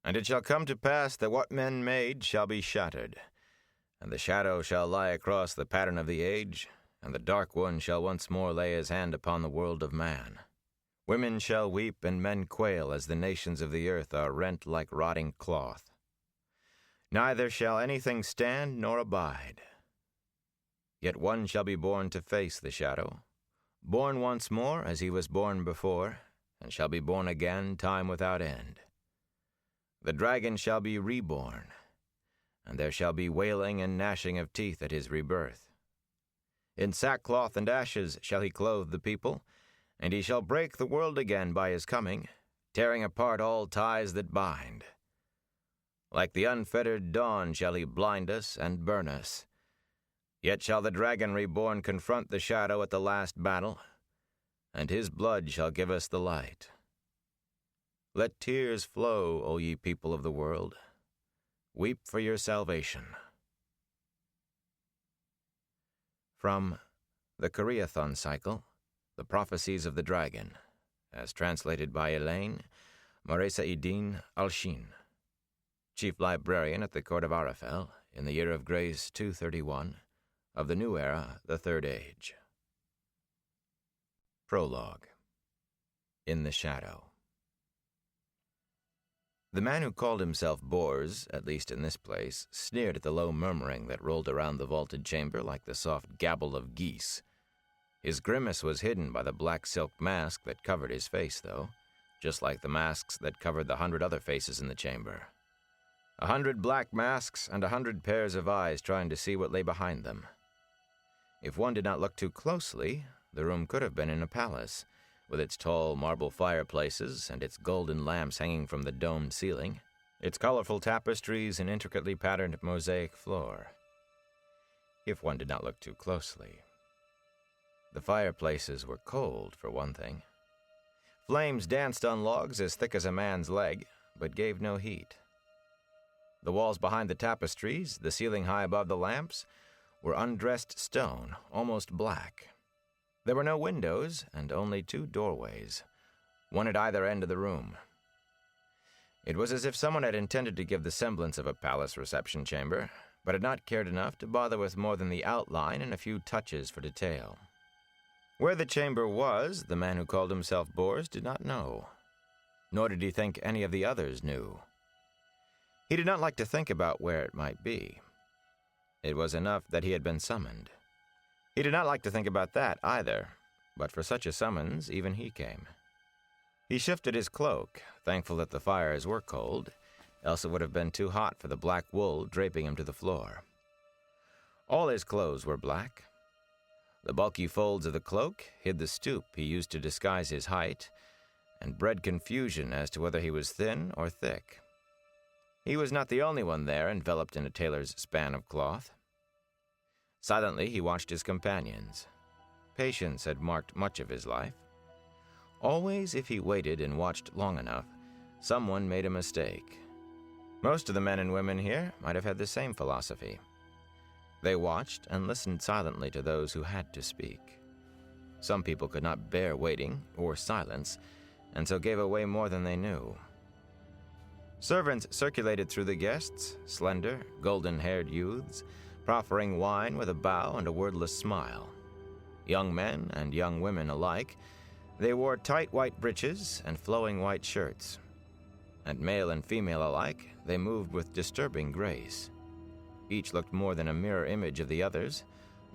And it shall come to pass that what men made shall be shattered, and the shadow shall lie across the pattern of the age, and the dark one shall once more lay his hand upon the world of man. Women shall weep and men quail as the nations of the earth are rent like rotting cloth. Neither shall anything stand nor abide. Yet one shall be born to face the shadow, born once more as he was born before, and shall be born again time without end. The dragon shall be reborn, and there shall be wailing and gnashing of teeth at his rebirth. In sackcloth and ashes shall he clothe the people, and he shall break the world again by his coming, tearing apart all ties that bind. Like the unfettered dawn shall he blind us and burn us. Yet shall the dragon reborn confront the shadow at the last battle, and his blood shall give us the light. Let tears flow, O ye people of the world. Weep for your salvation. From the Koreathon Cycle, The Prophecies of the Dragon, as translated by Elaine Moresaidin Alshin, Chief Librarian at the Court of Arafel, in the year of grace 231, of the New Era, the Third Age. Prologue. In the Shadow. The man who called himself Bors, at least in this place, sneered at the low murmuring that rolled around the vaulted chamber like the soft gabble of geese. His grimace was hidden by the black silk mask that covered his face, though, just like the masks that covered the 100 other faces in the chamber. 100 black masks and 100 pairs of eyes trying to see what lay behind them. If one did not look too closely, the room could have been in a palace, with its tall marble fireplaces and its golden lamps hanging from the domed ceiling, its colorful tapestries and intricately patterned mosaic floor. If one did not look too closely. The fireplaces were cold, for one thing. Flames danced on logs as thick as a man's leg, but gave no heat. The walls behind the tapestries, the ceiling high above the lamps, were undressed stone, almost black. There were no windows and only 2 doorways, one at either end of the room. It was as if someone had intended to give the semblance of a palace reception chamber, but had not cared enough to bother with more than the outline and a few touches for detail. Where the chamber was, the man who called himself Bors did not know, nor did he think any of the others knew. He did not like to think about where it might be. It was enough that he had been summoned. He did not like to think about that either, but for such a summons, even he came. He shifted his cloak, thankful that the fires were cold, else it would have been too hot for the black wool draping him to the floor. All his clothes were black. The bulky folds of the cloak hid the stoop he used to disguise his height, and bred confusion as to whether he was thin or thick. He was not the only one there enveloped in a tailor's span of cloth. Silently, he watched his companions. Patience had marked much of his life. Always, if he waited and watched long enough, someone made a mistake. Most of the men and women here might have had the same philosophy. They watched and listened silently to those who had to speak. Some people could not bear waiting or silence, and so gave away more than they knew. Servants circulated through the guests, slender, golden-haired youths, proffering wine with a bow and a wordless smile. Young men and young women alike, they wore tight white breeches and flowing white shirts. And male and female alike, they moved with disturbing grace. Each looked more than a mirror image of the others,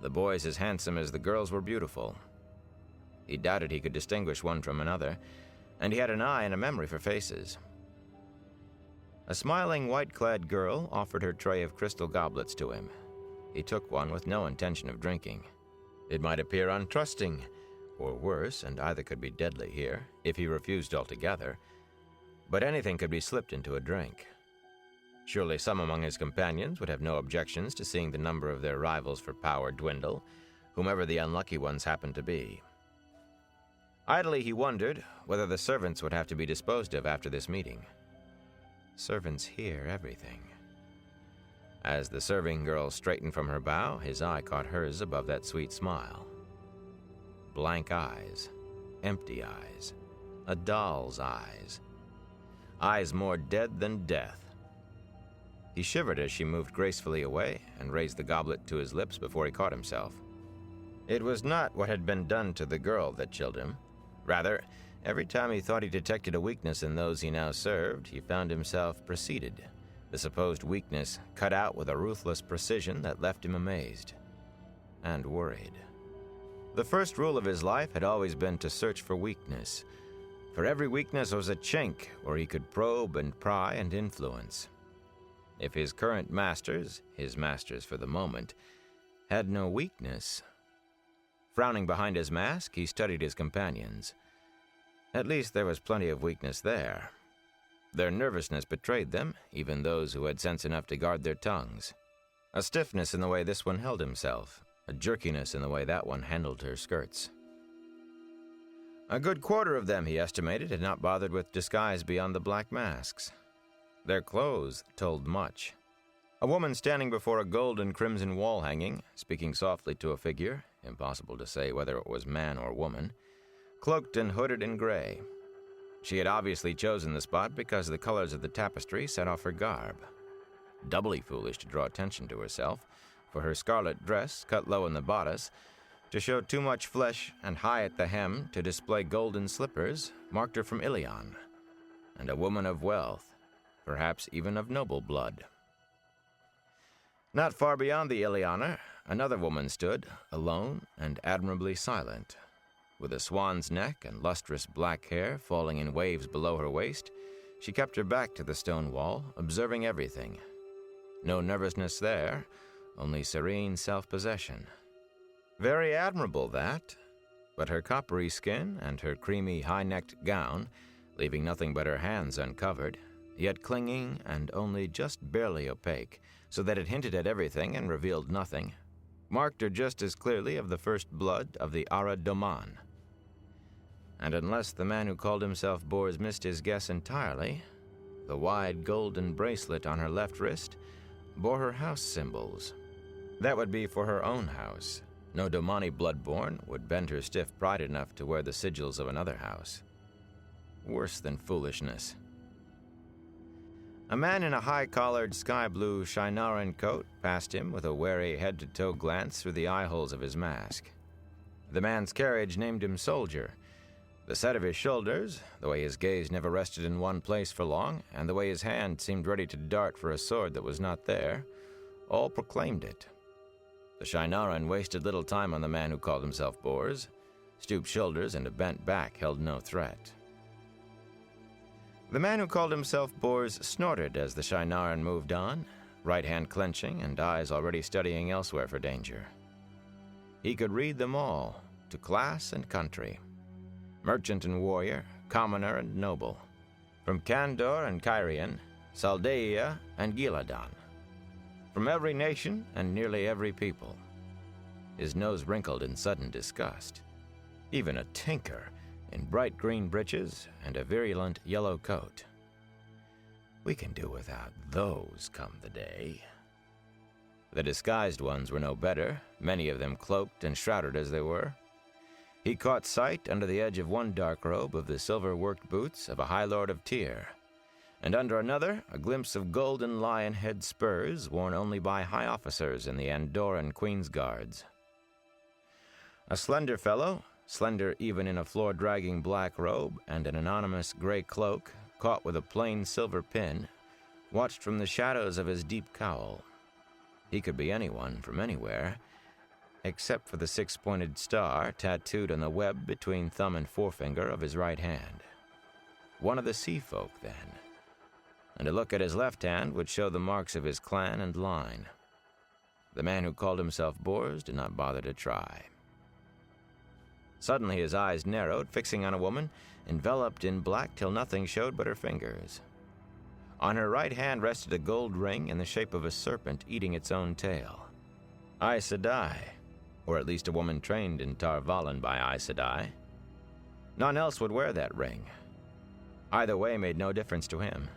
the boys as handsome as the girls were beautiful. He doubted he could distinguish one from another, and he had an eye and a memory for faces. A smiling white-clad girl offered her tray of crystal goblets to him. He took one with no intention of drinking. It might appear untrusting, or worse, and either could be deadly here, if he refused altogether, but anything could be slipped into a drink. Surely some among his companions would have no objections to seeing the number of their rivals for power dwindle, whomever the unlucky ones happened to be. Idly he wondered whether the servants would have to be disposed of after this meeting. Servants hear everything. As the serving girl straightened from her bow, his eye caught hers above that sweet smile. Blank eyes, empty eyes, a doll's eyes. eyes more dead than death. He shivered as she moved gracefully away and raised the goblet to his lips before he caught himself. It was not what had been done to the girl that chilled him. Rather, every time he thought he detected a weakness in those he now served, he found himself preceded, the supposed weakness cut out with a ruthless precision that left him amazed and worried. The first rule of his life had always been to search for weakness. For every weakness was a chink where he could probe and pry and influence. If his current masters, his masters for the moment, had no weakness. Frowning behind his mask, he studied his companions. At least there was plenty of weakness there. Their nervousness betrayed them, even those who had sense enough to guard their tongues. A stiffness in the way this one held himself, a jerkiness in the way that one handled her skirts. A good quarter of them, he estimated, had not bothered with disguise beyond the black masks. Their clothes told much. A woman standing before a gold and crimson wall hanging, speaking softly to a figure, impossible to say whether it was man or woman, cloaked and hooded in gray. She had obviously chosen the spot because the colors of the tapestry set off her garb. Doubly foolish to draw attention to herself, for her scarlet dress, cut low in the bodice, to show too much flesh and high at the hem to display golden slippers, marked her from Ilion, and a woman of wealth, perhaps even of noble blood. Not far beyond the Ilioner, another woman stood, alone and admirably silent. With a swan's neck and lustrous black hair falling in waves below her waist, she kept her back to the stone wall, observing everything. No nervousness there, only serene self-possession. Very admirable, that, but her coppery skin and her creamy high-necked gown, leaving nothing but her hands uncovered, yet clinging and only just barely opaque, so that it hinted at everything and revealed nothing, marked her just as clearly of the first blood of the Ara Doman. And unless the man who called himself Bors missed his guess entirely, the wide golden bracelet on her left wrist bore her house symbols. That would be for her own house. No Domani bloodborn would bend her stiff pride enough to wear the sigils of another house. Worse than foolishness. A man in a high-collared sky-blue Shinaran coat passed him with a wary head-to-toe glance through the eye-holes of his mask. The man's carriage named him Soldier. The set of his shoulders, the way his gaze never rested in one place for long, and the way his hand seemed ready to dart for a sword that was not there, all proclaimed it. The Shinaran wasted little time on the man who called himself Bors. Stooped shoulders and a bent back held no threat. The man who called himself Bors snorted as the Shinaran moved on, right hand clenching and eyes already studying elsewhere for danger. He could read them all, to class and country. Merchant and warrior, commoner and noble. From Kandor and Kyrian, Saldaea and Giladon. From every nation and nearly every people. His nose wrinkled in sudden disgust. Even a tinker, in bright green breeches and a virulent yellow coat. We can do without those come the day. The disguised ones were no better, many of them cloaked and shrouded as they were. He caught sight under the edge of one dark robe of the silver-worked boots of a High Lord of Tyr, and under another a glimpse of golden lion head spurs worn only by high officers in the Andorran Queen's Guards. A slender fellow, slender even in a floor-dragging black robe and an anonymous gray cloak, caught with a plain silver pin, watched from the shadows of his deep cowl. He could be anyone from anywhere, except for the six-pointed star tattooed on the web between thumb and forefinger of his right hand. One of the sea folk, then. And a look at his left hand would show the marks of his clan and line. The man who called himself Bors did not bother to try. Suddenly his eyes narrowed, fixing on a woman, enveloped in black till nothing showed but her fingers. On her right hand rested a gold ring in the shape of a serpent eating its own tail. Aes Sedai, or at least a woman trained in Tar Valon by Aes Sedai. None else would wear that ring. Either way made no difference to him.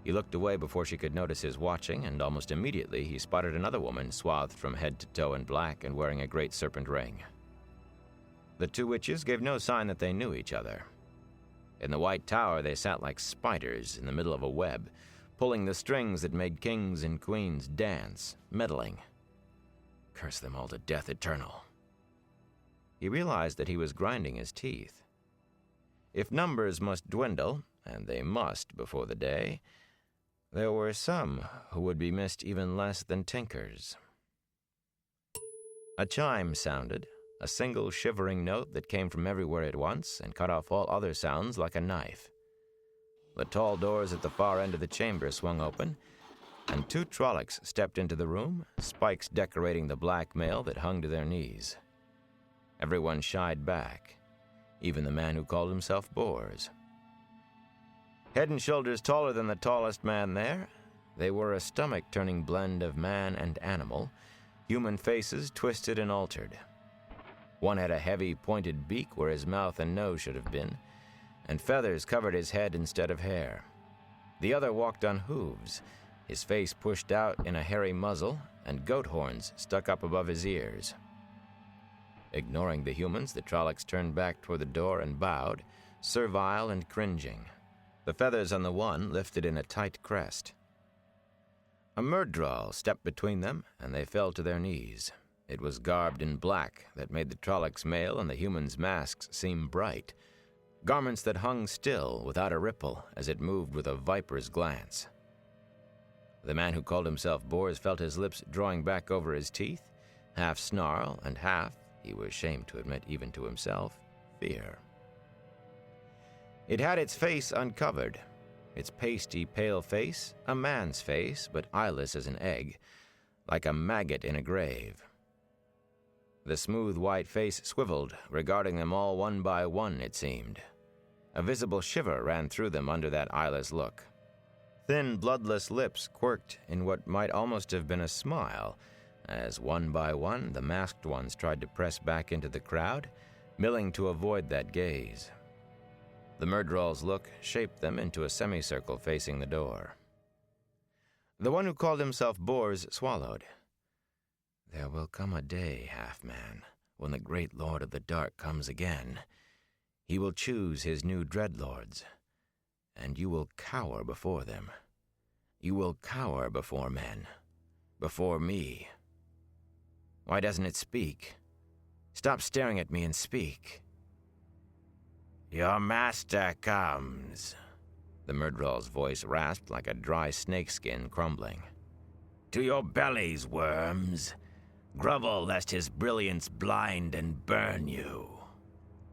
He looked away before she could notice his watching, and almost immediately he spotted another woman swathed from head to toe in black and wearing a great serpent ring. The two witches gave no sign that they knew each other. In the White Tower, they sat like spiders in the middle of a web, pulling the strings that made kings and queens dance, meddling. Curse them all to death eternal. He realized that he was grinding his teeth. If numbers must dwindle, and they must before the day, there were some who would be missed even less than tinkers. A chime sounded, a single shivering note that came from everywhere at once and cut off all other sounds like a knife. The tall doors at the far end of the chamber swung open, and 2 Trollocs stepped into the room, spikes decorating the black mail that hung to their knees. Everyone shied back, even the man who called himself Bors. Head and shoulders taller than the tallest man there, they were a stomach-turning blend of man and animal, human faces twisted and altered. One had a heavy, pointed beak where his mouth and nose should have been, and feathers covered his head instead of hair. The other walked on hooves, his face pushed out in a hairy muzzle, and goat horns stuck up above his ears. Ignoring the humans, the Trollocs turned back toward the door and bowed, servile and cringing. The feathers on the one lifted in a tight crest. A Myrddraal stepped between them, and they fell to their knees. It was garbed in black that made the Trollocs' mail and the humans' masks seem bright, garments that hung still without a ripple as it moved with a viper's glance. The man who called himself Bors felt his lips drawing back over his teeth, half snarl and half, he was ashamed to admit even to himself, fear. It had its face uncovered, its pasty, pale face, a man's face, but eyeless as an egg, like a maggot in a grave. The smooth white face swiveled, regarding them all one by one, it seemed. A visible shiver ran through them under that eyeless look. Thin, bloodless lips quirked in what might almost have been a smile, as one by one the masked ones tried to press back into the crowd, milling to avoid that gaze. The Myrddraal's look shaped them into a semicircle facing the door. The one who called himself Bors swallowed. There will come a day, half-man, when the great Lord of the Dark comes again. He will choose his new dreadlords, and you will cower before them. You will cower before men, before me. Why doesn't it speak? Stop staring at me and speak. Your master comes, the Myrddraal's voice rasped like a dry snakeskin crumbling. To your bellies, worms. Grovel lest his brilliance blind and burn you.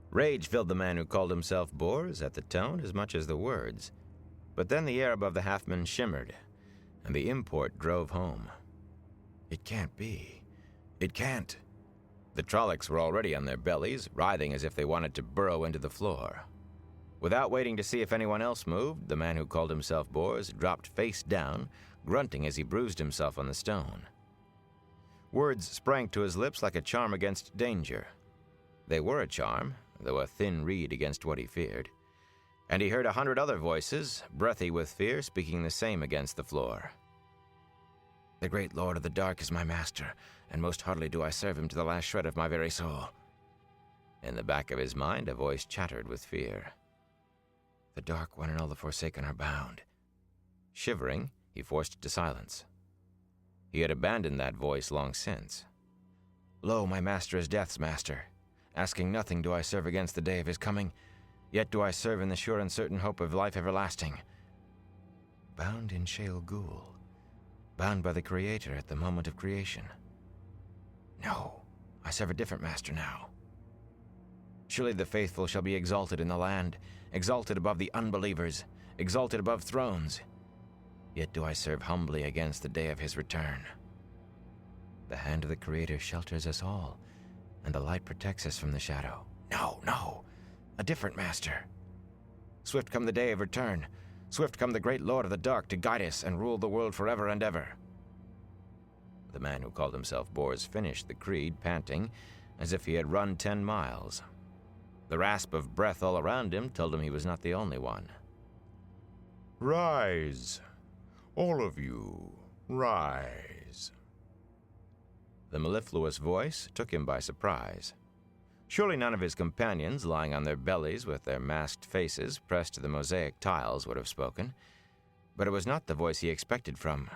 Rage filled the man who called himself Bors at the tone as much as the words. But then the air above the halfman shimmered, and the import drove home. It can't be. It can't. The Trollocs were already on their bellies, writhing as if they wanted to burrow into the floor. Without waiting to see if anyone else moved, the man who called himself Bors dropped face down, grunting as he bruised himself on the stone. Words sprang to his lips like a charm against danger. They were a charm, though a thin reed against what he feared. And he heard 100 other voices, breathy with fear, speaking the same against the floor. The great Lord of the Dark is my master, and most heartily do I serve him to the last shred of my very soul. In the back of his mind, a voice chattered with fear. The Dark One and all the Forsaken are bound. Shivering, he forced it to silence. He had abandoned that voice long since. Lo, my master is death's master. Asking nothing do I serve against the day of his coming, yet do I serve in the sure and certain hope of life everlasting. Bound in Sheol Ghul, bound by the Creator at the moment of creation. No, I serve a different master now. Surely the faithful shall be exalted in the land, exalted above the unbelievers, exalted above thrones. Yet do I serve humbly against the day of his return. The hand of the Creator shelters us all, and the light protects us from the shadow. No, a different master. Swift come the day of return. Swift come the great Lord of the Dark to guide us and rule the world forever and ever. The man who called himself Bors finished the creed, panting, as if he had run 10 miles. The rasp of breath all around him told him he was not the only one. Rise, all of you, rise. The mellifluous voice took him by surprise. Surely none of his companions, lying on their bellies with their masked faces pressed to the mosaic tiles, would have spoken, but it was not the voice he expected from.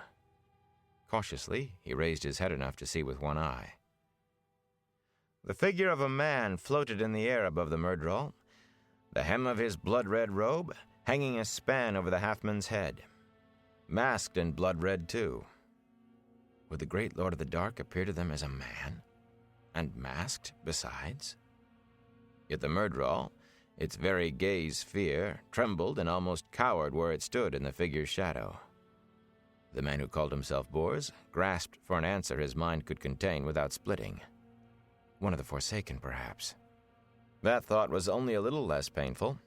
Cautiously, he raised his head enough to see with one eye. The figure of a man floated in the air above the murderall, the hem of his blood-red robe hanging a span over the halfman's head. Masked and blood-red, too. Would the great Lord of the Dark appear to them as a man? And masked, besides? Yet the murderall, its very gaze fear, trembled and almost cowered where it stood in the figure's shadow. The man who called himself Bors grasped for an answer his mind could contain without splitting. One of the Forsaken, perhaps. That thought was only a little less painful.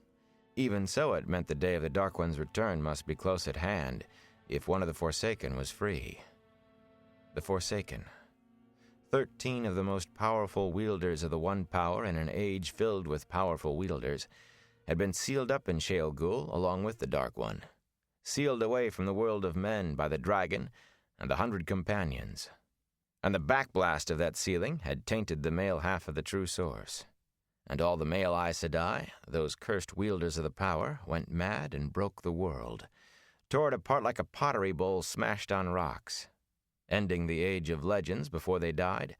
Even so, it meant the day of the Dark One's return must be close at hand, if one of the Forsaken was free. The Forsaken. 13 of the most powerful wielders of the One Power in an age filled with powerful wielders had been sealed up in Shale Ghul along with the Dark One, sealed away from the world of men by the Dragon and the 100 Companions. And the backblast of that sealing had tainted the male half of the true source. And all the male Aes Sedai, those cursed wielders of the power, went mad and broke the world, tore it apart like a pottery bowl smashed on rocks, ending the age of legends before they died,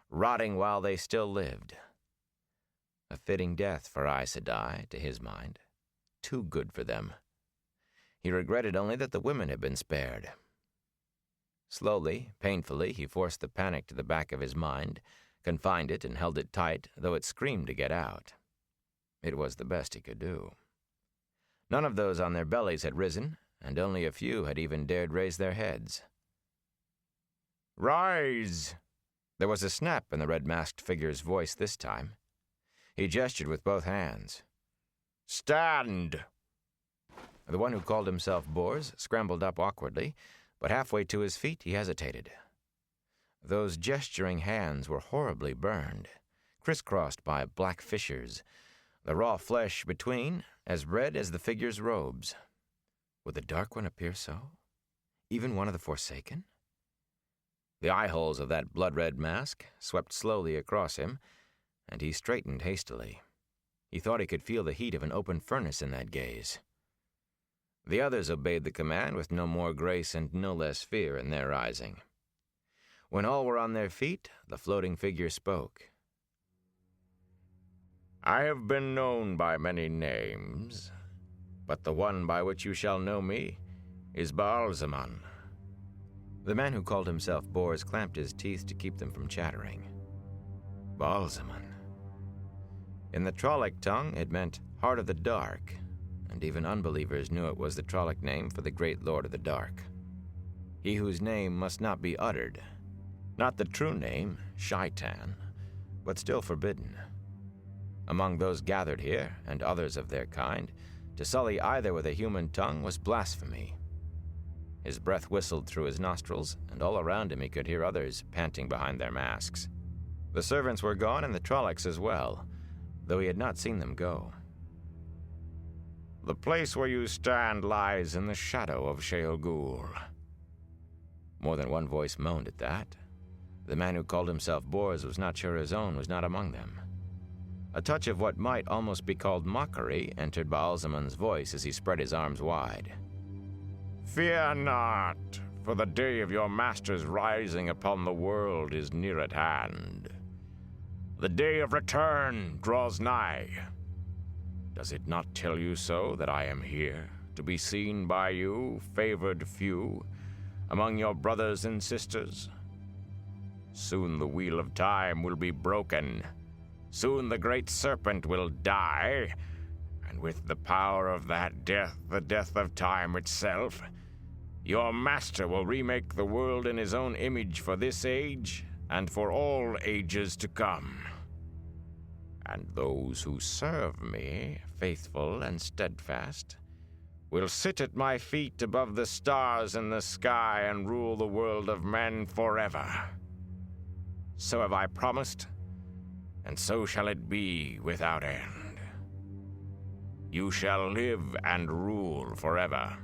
rotting while they still lived. A fitting death for Aes Sedai, to his mind. Too good for them. He regretted only that the women had been spared. Slowly, painfully, he forced the panic to the back of his mind, confined it and held it tight, though it screamed to get out. It was the best he could do. None of those on their bellies had risen, and only a few had even dared raise their heads. "Rise!" There was a snap in the red-masked figure's voice this time. He gestured with both hands. "Stand!" The one who called himself Bors scrambled up awkwardly, but halfway to his feet he hesitated. Those gesturing hands were horribly burned, crisscrossed by black fissures, the raw flesh between as red as the figure's robes. Would the Dark One appear so? Even one of the Forsaken? The eye-holes of that blood-red mask swept slowly across him, and he straightened hastily. He thought he could feel the heat of an open furnace in that gaze. The others obeyed the command with no more grace and no less fear in their rising. When all were on their feet, the floating figure spoke. "I have been known by many names, but the one by which you shall know me is Baalzamon." The man who called himself Bors clamped his teeth to keep them from chattering. Baalzamon. In the Trolloc tongue, it meant Heart of the Dark, and even unbelievers knew it was the Trolloc name for the great Lord of the Dark. He whose name must not be uttered. Not the true name, Shaitan, but still forbidden. Among those gathered here, and others of their kind, to sully either with a human tongue was blasphemy. His breath whistled through his nostrils, and all around him he could hear others panting behind their masks. The servants were gone, and the Trollocs as well, though he had not seen them go. "The place where you stand lies in the shadow of Shale Ghul." More than one voice moaned at that. The man who called himself Bors was not sure his own was not among them. A touch of what might almost be called mockery entered Baalzamon's voice as he spread his arms wide. "Fear not, for the day of your master's rising upon the world is near at hand. The day of return draws nigh. Does it not tell you so that I am here, to be seen by you, favored few, among your brothers and sisters? Soon the wheel of time will be broken. Soon the great serpent will die, and with the power of that death, the death of time itself, your master will remake the world in his own image for this age and for all ages to come. And those who serve me, faithful and steadfast, will sit at my feet above the stars in the sky and rule the world of men forever. So have I promised, and so shall it be without end. You shall live and rule forever."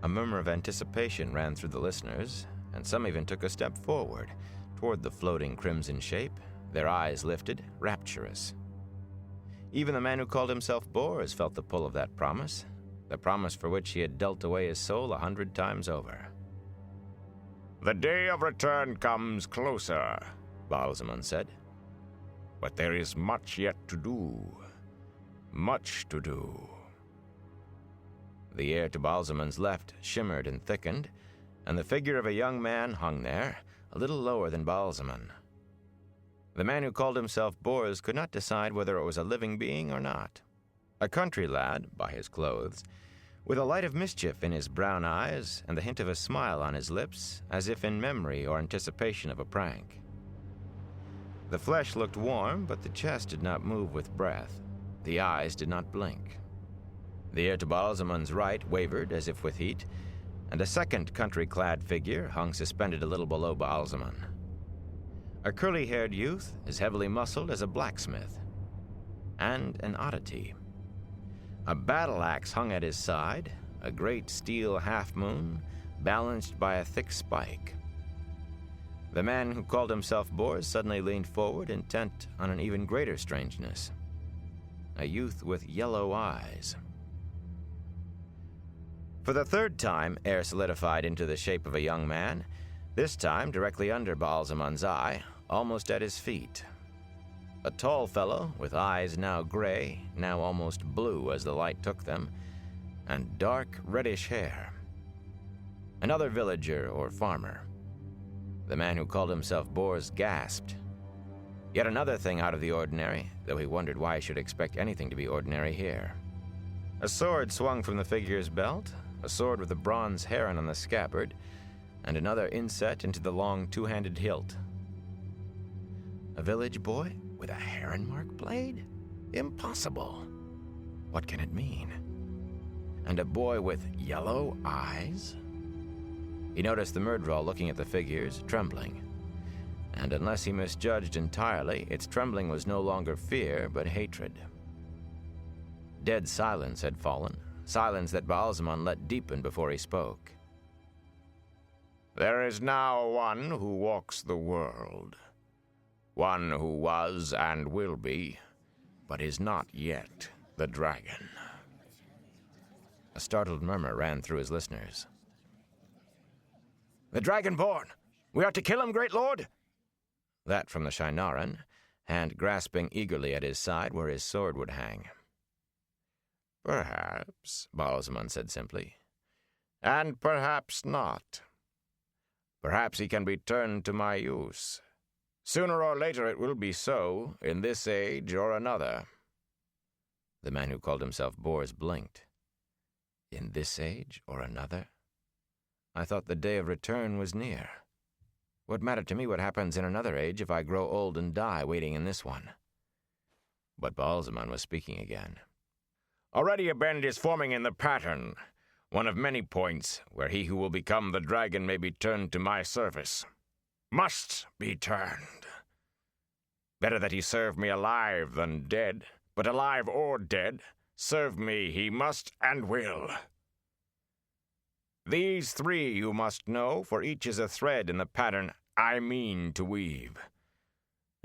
A murmur of anticipation ran through the listeners, and some even took a step forward toward the floating crimson shape, their eyes lifted, rapturous. Even the man who called himself Bors felt the pull of that promise, the promise for which he had dealt away his soul 100 times over. "The day of return comes closer," Baalzamon said. "but there is much yet to do. Much to do." The air to Baalzamon's left shimmered and thickened, and the figure of a young man hung there, a little lower than Baalzamon. The man who called himself Bors could not decide whether it was a living being or not. A country lad, by his clothes, with a light of mischief in his brown eyes and the hint of a smile on his lips, as if in memory or anticipation of a prank. The flesh looked warm, but the chest did not move with breath. The eyes did not blink. The air to Baalzamon's right wavered as if with heat, and a second country-clad figure hung suspended a little below Baalzamon. A curly-haired youth, as heavily muscled as a blacksmith. And an oddity. A battle-axe hung at his side, a great steel half-moon, balanced by a thick spike. The man who called himself Bors suddenly leaned forward, intent on an even greater strangeness. A youth with yellow eyes. For the third time, air solidified into the shape of a young man, this time directly under Baalzamon's eye, almost at his feet. A tall fellow with eyes now gray, now almost blue as the light took them, and dark reddish hair. Another villager or farmer. The man who called himself Bors gasped. Yet another thing out of the ordinary, though he wondered why he should expect anything to be ordinary here. A sword swung from the figure's belt, a sword with a bronze heron on the scabbard, and another inset into the long two-handed hilt. A village boy with a heron-mark blade? Impossible. What can it mean? And a boy with yellow eyes? He noticed the Myrddraal looking at the figures, trembling. And unless he misjudged entirely, its trembling was no longer fear, but hatred. Dead silence had fallen, silence that Baalzamon let deepen before he spoke. "There is now one who walks the world. One who was and will be, but is not yet, the dragon." A startled murmur ran through his listeners. "The Dragonborn! We are to kill him, great lord!" That from the Shienaran, hand grasping eagerly at his side where his sword would hang. "Perhaps," Baalzamon said simply. "And perhaps not. Perhaps he can be turned to my use. Sooner or later it will be so, in this age or another." The man who called himself Bors blinked. In this age or another? I thought the day of return was near. What mattered to me what happens in another age if I grow old and die waiting in this one? But Baalzamon was speaking again. "Already a bend is forming in the pattern, one of many points where he who will become the dragon may be turned to my service. Must be turned. Better that he serve me alive than dead, but alive or dead, serve me he must and will. These three you must know, for each is a thread in the pattern I mean to weave,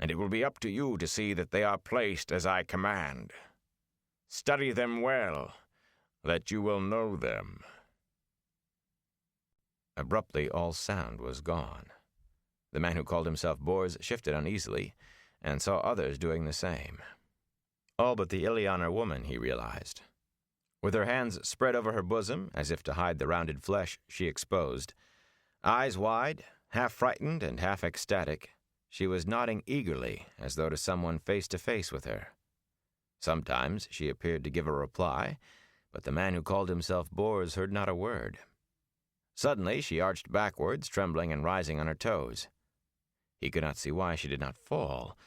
and it will be up to you to see that they are placed as I command. Study them well, that you will know them." Abruptly, all sound was gone. The man who called himself Bors shifted uneasily, and saw others doing the same. All but the Ilianer woman, he realized. With her hands spread over her bosom, as if to hide the rounded flesh she exposed, eyes wide, half frightened and half ecstatic, she was nodding eagerly as though to someone face to face with her. Sometimes she appeared to give a reply, but the man who called himself Bors heard not a word. Suddenly she arched backwards, trembling and rising on her toes. He could not see why she did not fall,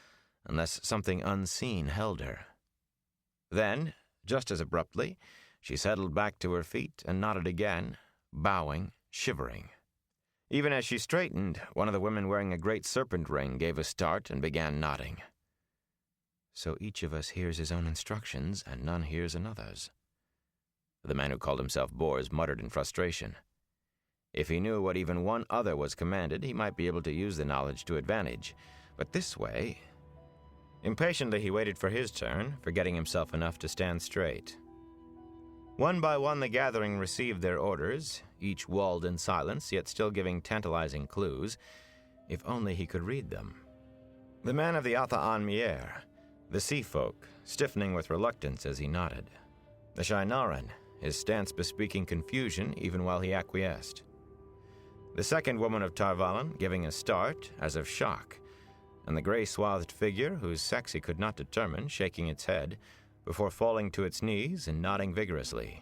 unless something unseen held her. Then, just as abruptly, she settled back to her feet and nodded again, bowing, shivering. Even as she straightened, one of the women wearing a great serpent ring gave a start and began nodding. So each of us hears his own instructions, and none hears another's. The man who called himself Bors muttered in frustration. If he knew what even one other was commanded, he might be able to use the knowledge to advantage. But this way, Impatiently he waited for his turn, forgetting himself enough to stand straight. One by one the gathering received their orders, each walled in silence, yet still giving tantalizing clues, if only he could read them. The man of the Atha An Mier, the sea folk, stiffening with reluctance as he nodded. The Shainaran, his stance bespeaking confusion even while he acquiesced. The second woman of Tarvalon giving a start, as of shock, and the gray-swathed figure, whose sex he could not determine, shaking its head, before falling to its knees and nodding vigorously.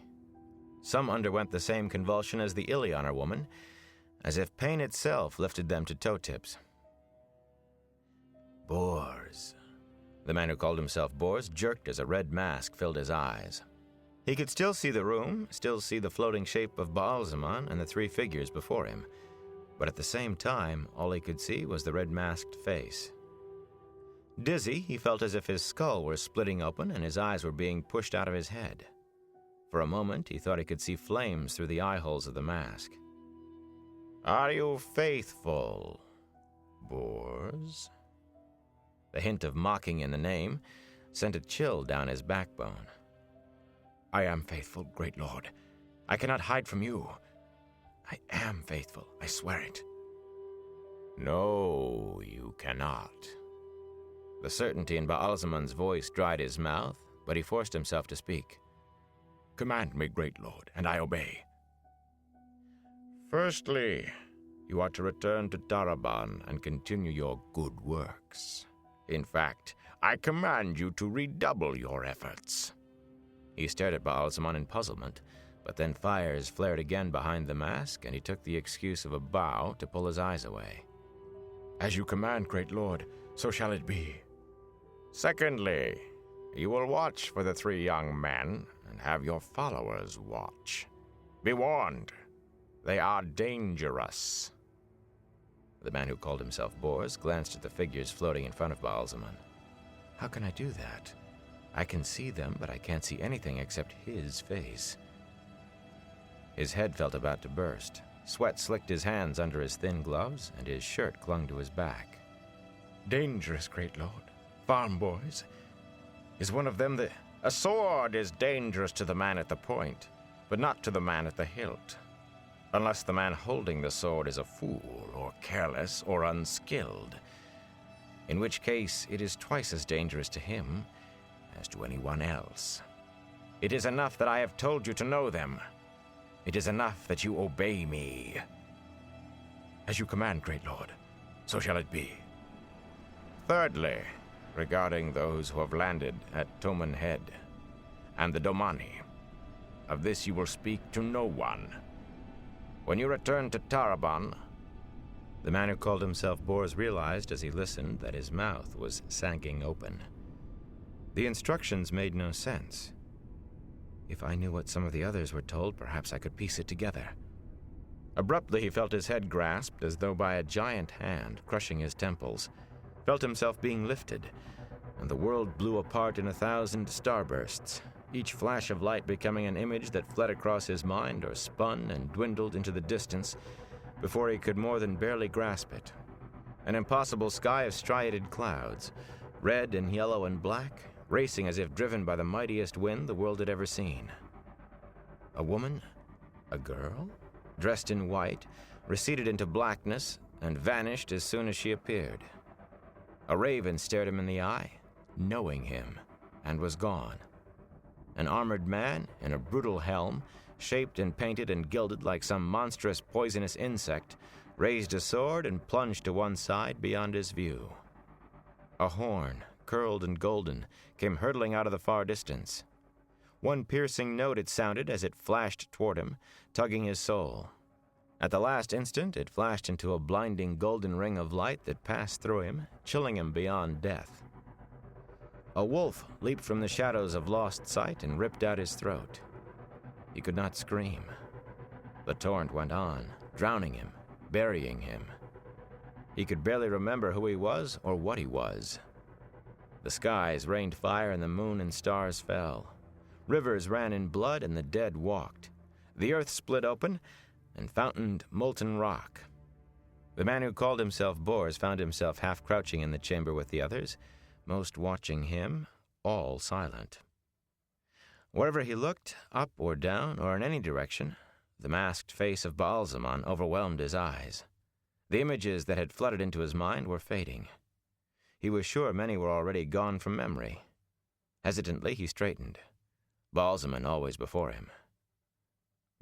Some underwent the same convulsion as the Ilianer woman, as if pain itself lifted them to toe-tips. Bors. The man who called himself Bors jerked as a red mask filled his eyes. He could still see the room, still see the floating shape of Baalzamon and the three figures before him, but at the same time, all he could see was the red-masked face. Dizzy, he felt as if his skull were splitting open and his eyes were being pushed out of his head. For a moment, he thought he could see flames through the eye holes of the mask. Are you faithful, Bors? The hint of mocking in the name sent a chill down his backbone. I am faithful, great lord. I cannot hide from you. I am faithful, I swear it. No, you cannot. The certainty in Baalzamon's voice dried his mouth, but he forced himself to speak. Command me, great lord, and I obey. Firstly, you are to return to Taraban and continue your good works. In fact, I command you to redouble your efforts. He stared at Baalzamon in puzzlement, but then fires flared again behind the mask, and he took the excuse of a bow to pull his eyes away. As you command, great lord, so shall it be. Secondly, you will watch for the three young men and have your followers watch. Be warned, they are dangerous. The man who called himself Bors glanced at the figures floating in front of Baalzamon. How can I do that? I can see them, but I can't see anything except his face. His head felt about to burst. Sweat slicked his hands under his thin gloves, and his shirt clung to his back. Dangerous, great lord. Farm boys. Is one of them the... A sword is dangerous to the man at the point, but not to the man at the hilt. Unless the man holding the sword is a fool, or careless, or unskilled. In which case, it is twice as dangerous to him as to anyone else. It is enough that I have told you to know them. It is enough that you obey me. As you command, great lord, so shall it be. Thirdly, regarding those who have landed at Toman Head and the Domani, of this you will speak to no one. When you return to Taraban, the man who called himself Bors realized as he listened that his mouth was sagging open. The instructions made no sense. If I knew what some of the others were told, perhaps I could piece it together. Abruptly, he felt his head grasped as though by a giant hand, crushing his temples, felt himself being lifted, and the world blew apart in 1,000 starbursts, each flash of light becoming an image that fled across his mind or spun and dwindled into the distance before he could more than barely grasp it. An impossible sky of striated clouds, red and yellow and black, racing as if driven by the mightiest wind the world had ever seen. A woman? A girl? Dressed in white, receded into blackness and vanished as soon as she appeared. A raven stared him in the eye, knowing him, and was gone. An armored man in a brutal helm, shaped and painted and gilded like some monstrous poisonous insect, raised a sword and plunged to one side beyond his view. A horn, curled and golden, came hurtling out of the far distance. One piercing note it sounded as it flashed toward him, tugging his soul. At the last instant, it flashed into a blinding golden ring of light that passed through him, chilling him beyond death. A wolf leaped from the shadows of lost sight and ripped out his throat. He could not scream. The torrent went on, drowning him, burying him. He could barely remember who he was or what he was. The skies rained fire and the moon and stars fell. Rivers ran in blood and the dead walked. The earth split open and fountained molten rock. The man who called himself Bors found himself half crouching in the chamber with the others, most watching him, all silent. Wherever he looked, up or down or in any direction, the masked face of Baalzamon overwhelmed his eyes. The images that had flooded into his mind were fading. He was sure many were already gone from memory. Hesitantly, he straightened. Baalzamon always before him.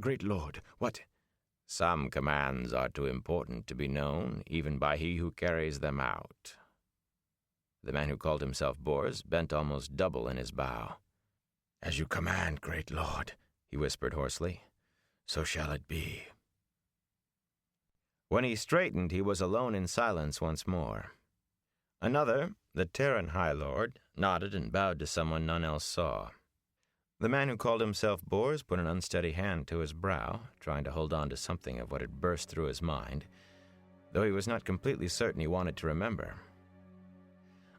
"Great Lord, what—" "Some commands are too important to be known, even by he who carries them out." The man who called himself Bors bent almost double in his bow. "As you command, great Lord," he whispered hoarsely, "so shall it be." When he straightened, he was alone in silence once more. Another, the Terran High Lord, nodded and bowed to someone none else saw. The man who called himself Bors put an unsteady hand to his brow, trying to hold on to something of what had burst through his mind, though he was not completely certain he wanted to remember.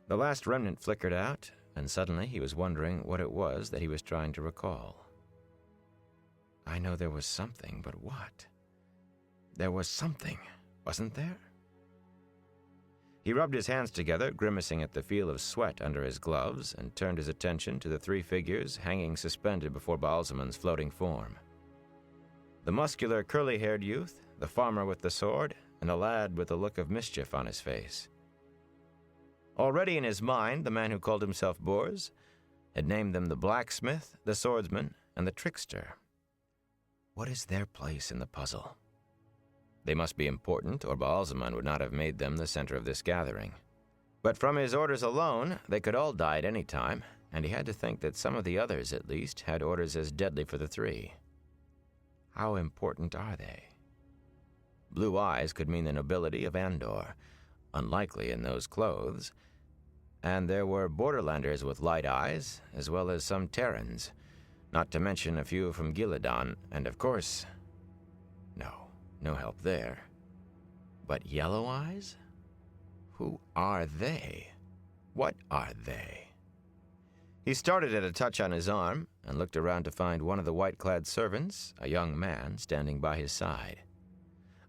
The last remnant flickered out, and suddenly he was wondering what it was that he was trying to recall. I know there was something, but what? There was something, wasn't there? He rubbed his hands together, grimacing at the feel of sweat under his gloves, and turned his attention to the three figures hanging suspended before Baalzamon's floating form. The muscular, curly-haired youth, the farmer with the sword, and a lad with a look of mischief on his face. Already in his mind, the man who called himself Bors had named them the blacksmith, the swordsman, and the trickster. What is their place in the puzzle? They must be important, or Baalzamon would not have made them the center of this gathering. But from his orders alone, they could all die at any time, and he had to think that some of the others, at least, had orders as deadly for the three. How important are they? Blue eyes could mean the nobility of Andor, unlikely in those clothes, and there were borderlanders with light eyes, as well as some Terrans, not to mention a few from Gillidan, and of course, no help there. But yellow eyes? Who are they? What are they? He started at a touch on his arm and looked around to find one of the white-clad servants, a young man, standing by his side.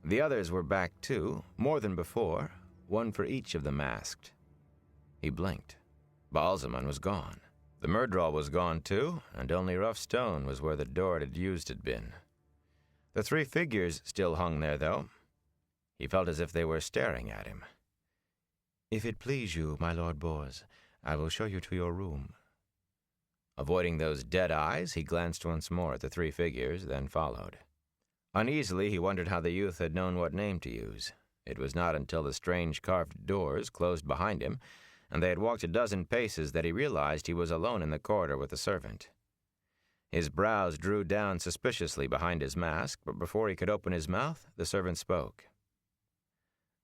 The others were back too, more than before, one for each of the masked. He blinked. Baalzamon was gone. The Myrddraal was gone too, and only rough stone was where the door it had used had been. The three figures still hung there, though. He felt as if they were staring at him. "If it please you, my Lord Bors, I will show you to your room." Avoiding those dead eyes, he glanced once more at the three figures, then followed. Uneasily, he wondered how the youth had known what name to use. It was not until the strange carved doors closed behind him, and they had walked a dozen paces, that he realized he was alone in the corridor with the servant. His brows drew down suspiciously behind his mask, but before he could open his mouth, the servant spoke.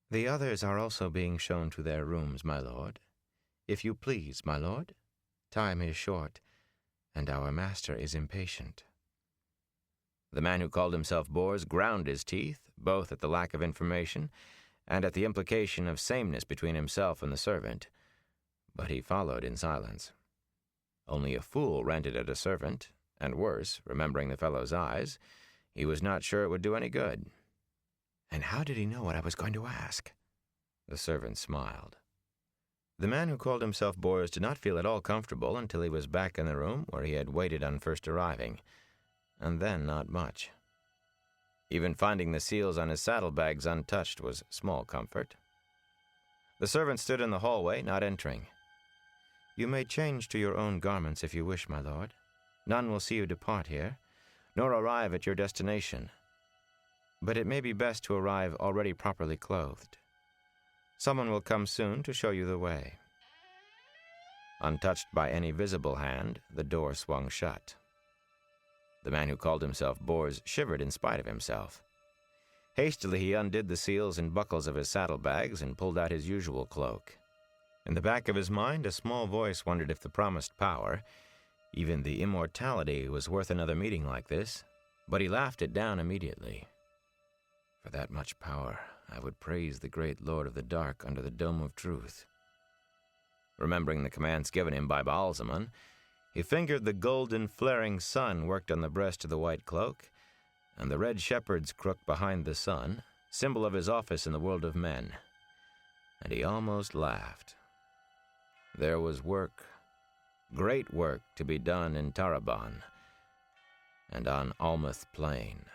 "The others are also being shown to their rooms, my lord. If you please, my lord. Time is short, and our master is impatient." The man who called himself Bors ground his teeth, both at the lack of information and at the implication of sameness between himself and the servant, but he followed in silence. Only a fool ranted at a servant, and worse, remembering the fellow's eyes, he was not sure it would do any good. And how did he know what I was going to ask? The servant smiled. The man who called himself Bors did not feel at all comfortable until he was back in the room where he had waited on first arriving, and then not much. Even finding the seals on his saddlebags untouched was small comfort. The servant stood in the hallway, not entering. "You may change to your own garments if you wish, my lord. None will see you depart here, nor arrive at your destination. But it may be best to arrive already properly clothed. Someone will come soon to show you the way." Untouched by any visible hand, the door swung shut. The man who called himself Bors shivered in spite of himself. Hastily he undid the seals and buckles of his saddlebags and pulled out his usual cloak. In the back of his mind, a small voice wondered if the promised power, even the immortality, was worth another meeting like this, but he laughed it down immediately. For that much power, I would praise the great Lord of the Dark under the Dome of Truth. Remembering the commands given him by Baalzamon, he fingered the golden flaring sun worked on the breast of the white cloak, and the red shepherd's crook behind the sun, symbol of his office in the world of men, and he almost laughed. There was work, great work, to be done in Taraban and on Almouth Plain.